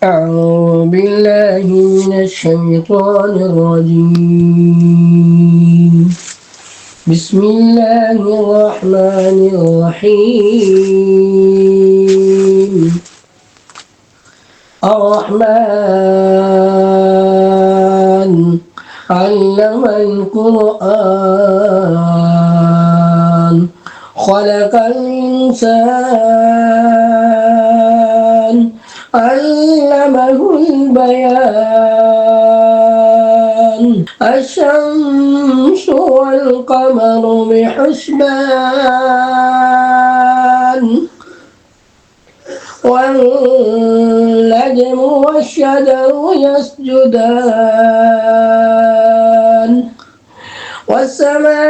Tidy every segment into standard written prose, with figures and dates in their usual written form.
أعوذ بالله من الشيطان الرجيم. بسم الله الرحمن الرحيم. الرحمن علم القرآن خلق الإنسان علمه البيان الشمس والقمر بحسبان والنجم والشجر يسجدان والسماء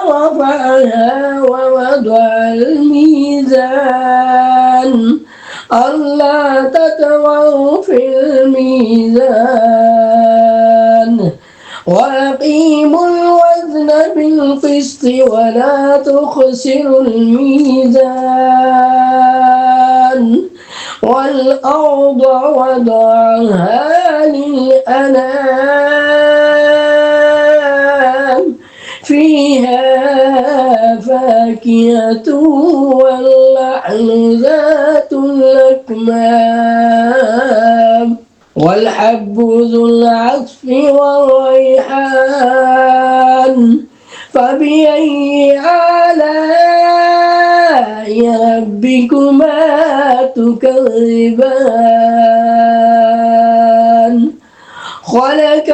رفعها ووضع الميزان ألا تطغوا في الميزان وأقيموا الوزن بالقسط ولا تخسروا الميزان والأرض وضعها للأنام فيها فاكهة والنخل ذات الأكمام والحب ذو العصف والريحان فبأي آلاء ربكما تكذبان خلق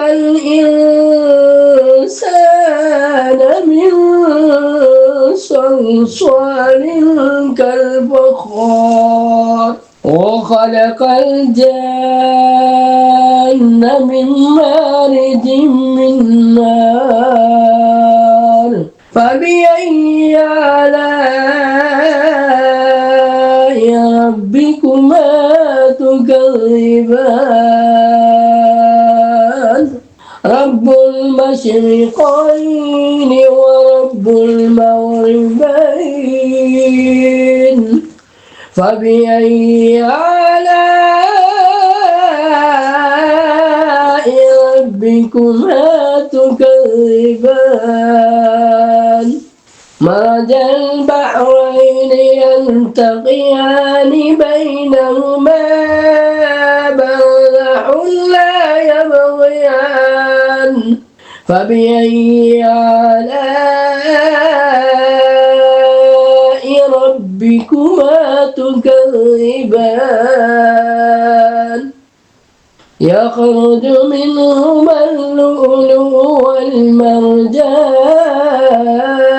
الإنسان من صلصال كالفخار وخلق الجن من مارج من نار فبأي آلاء ربكما تكذبان رب المشرقين ورب المغربين فبأي آلاء ربكما تكذبان مرج البحرين يلتقيان بينهما برزخ لا يبغيان فبأي آلاء ربكما تكذبان يخرج منهما اللؤلؤ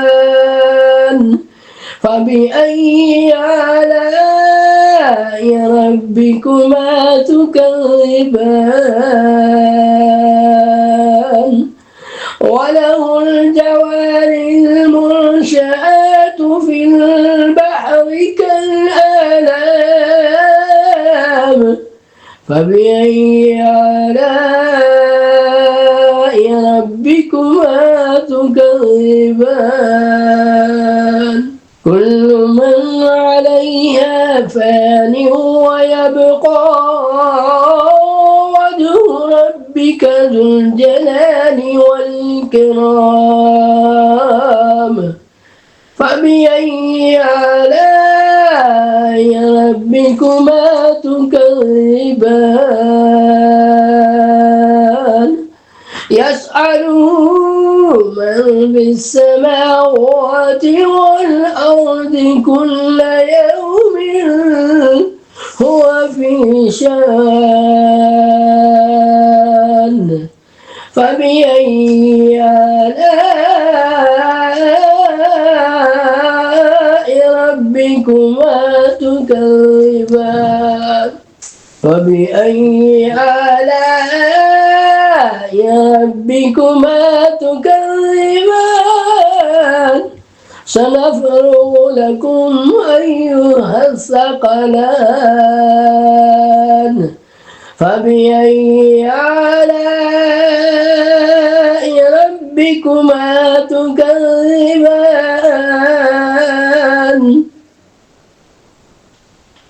والمرجان فبأي آلاء ربكما تكذبان وله الجوار المنشآت في البحر كالأعلام فبأي آلاء ربكما تكذبان كل من عليها فان ويبقى وجه ربك ذو الجلال والإكرام فبأي آلاء ربكما تكذبان يسأله من في السماوات والأرض كل يوم هو في شأن فبأي آلاء ربكما تكذبان فبأي آلاء ربكما تكذبان سنفرغ لكم أيها الثقلان فبأي آلاء ربكما تكذبان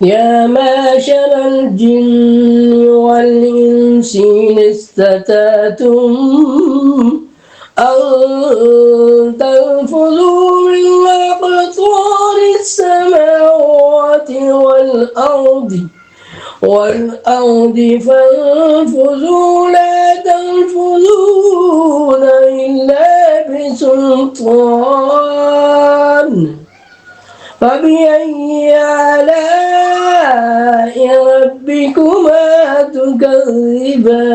يا معشر الجن والإنس إن استطعتم أن تنفذوا من أقطار السماوات والأرض فانفذوا لا تنفذون إلا بسلطان فبأي آلاء ربكما تكذبان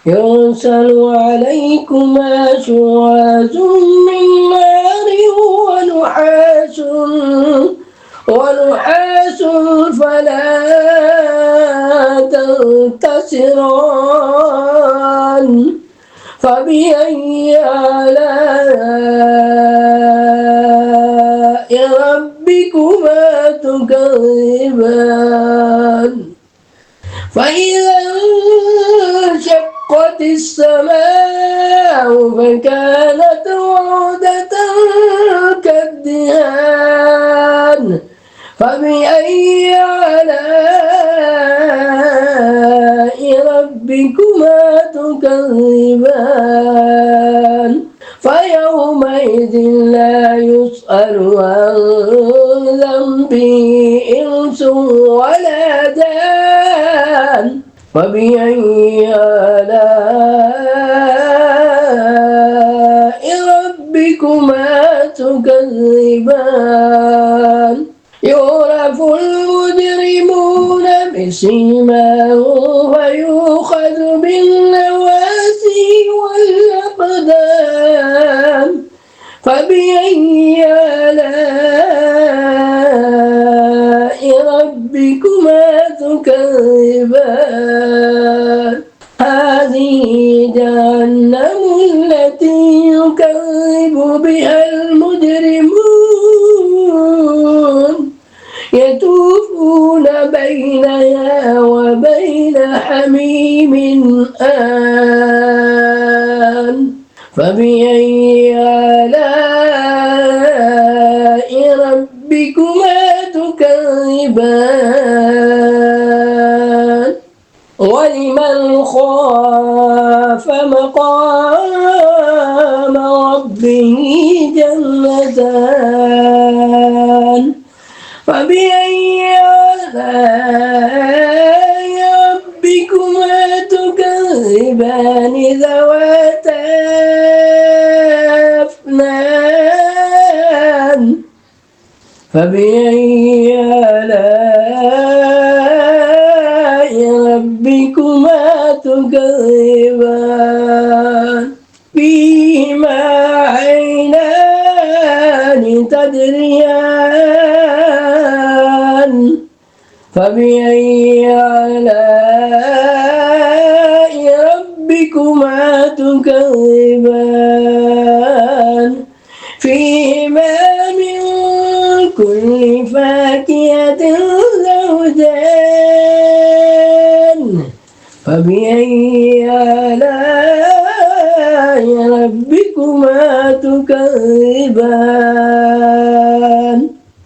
يرسل عليكما شواظ من نار ونحاس فلا تنتصران فبأي آلاء ربكما تكذبان فإذا انشقت السماء فكانت وردة كالدهان فبأي آلاء ربكما تكذبان فيومئذ لا يسأل عن ذنبه إنس ولا جان فبأي آلاء ربكما تكذبان يعرف المجرمون بسيماهم فيؤخذ بالنواسي والأقدام فبأي آلاء ربكما تكذبان هذه جهنم التي يكذب بها المجرمون يطوفون بينها وبين حميم آن فبأي آلاء ربكما تكذبان ولمن خاف مقام ربه جنتان فبأي آلاء ربكما تكذبان ذواتا أفنان فبأي آلاء ربكما تكذبان فيهما عينان تجريان فبأي آلاء ربكما تكذبان فيهما من كل فاكهة زوجان فبأي آلاء ربكما تكذبان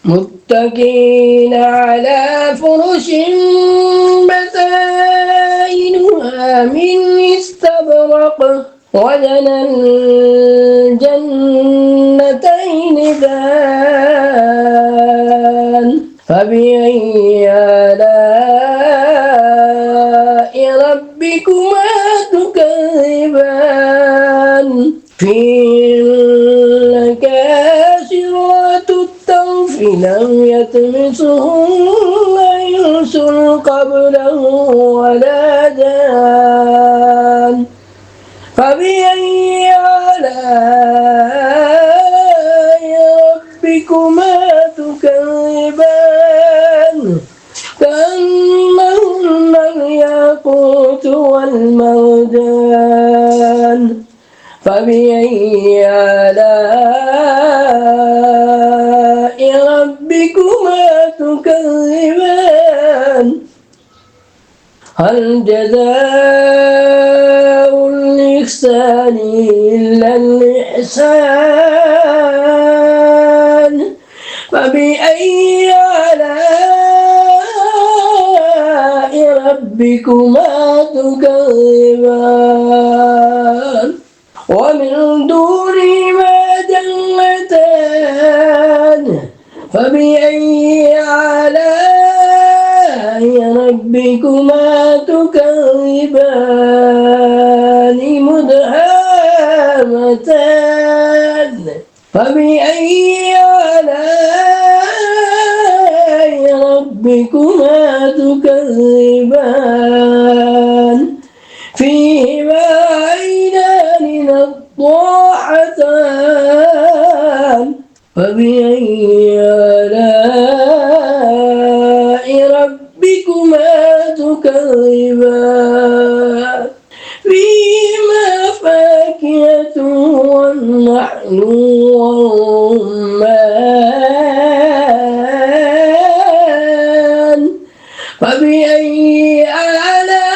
متكئين على فرش بطائنها من استبرق وجنى الجنتين دان فبأي آلاء ربكما تكذبان فيهن كاسرات الطرف لم يطمثهن إنس قبلهم ولا جان فبأي آلاء ربكما تكذبان كأنهن الياقوت والمرجان فبأي آلاء ربكما تكذبان هل جزاء الإحسان إلا الإحسان فبأي ربكما تكذبان ومن دونهما جنتان فبأي آلاء ربكما تكذبان مدهامتان فبأي آلاء ربكما تكذبان فيهما عينان نضاحتان فبأي آلاء ربكما تكذبان فيهما فاكهة والنحل والرمان فبأي آلاء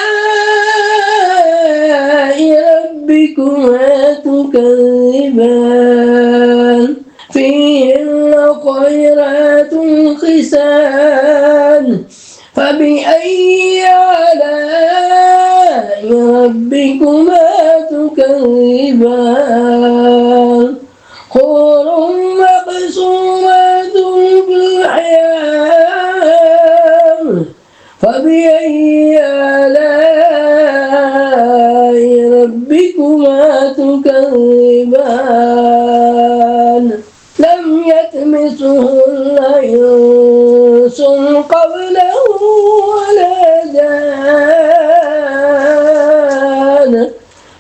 ربكما تكذبان فيهن خيرات حسان فبأي آلاء ربكما تكذبان حور مقصورات في الخيام فبأي آلاء ربكما تكذبان لم يطمثهن إنس قبله ولا جان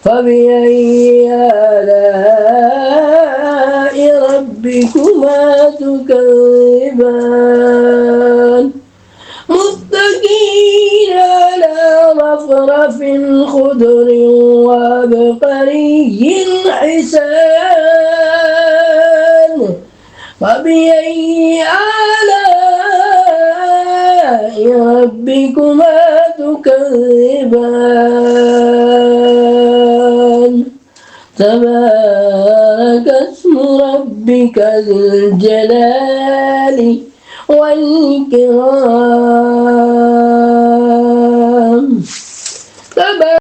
فبأي آلاء ربكما تكذبان متكئين على رفرف خضر وعبقري حسان فبأي آلاء ربكما تكذبان تبارك اسم ربك ذي الجلال والإكرام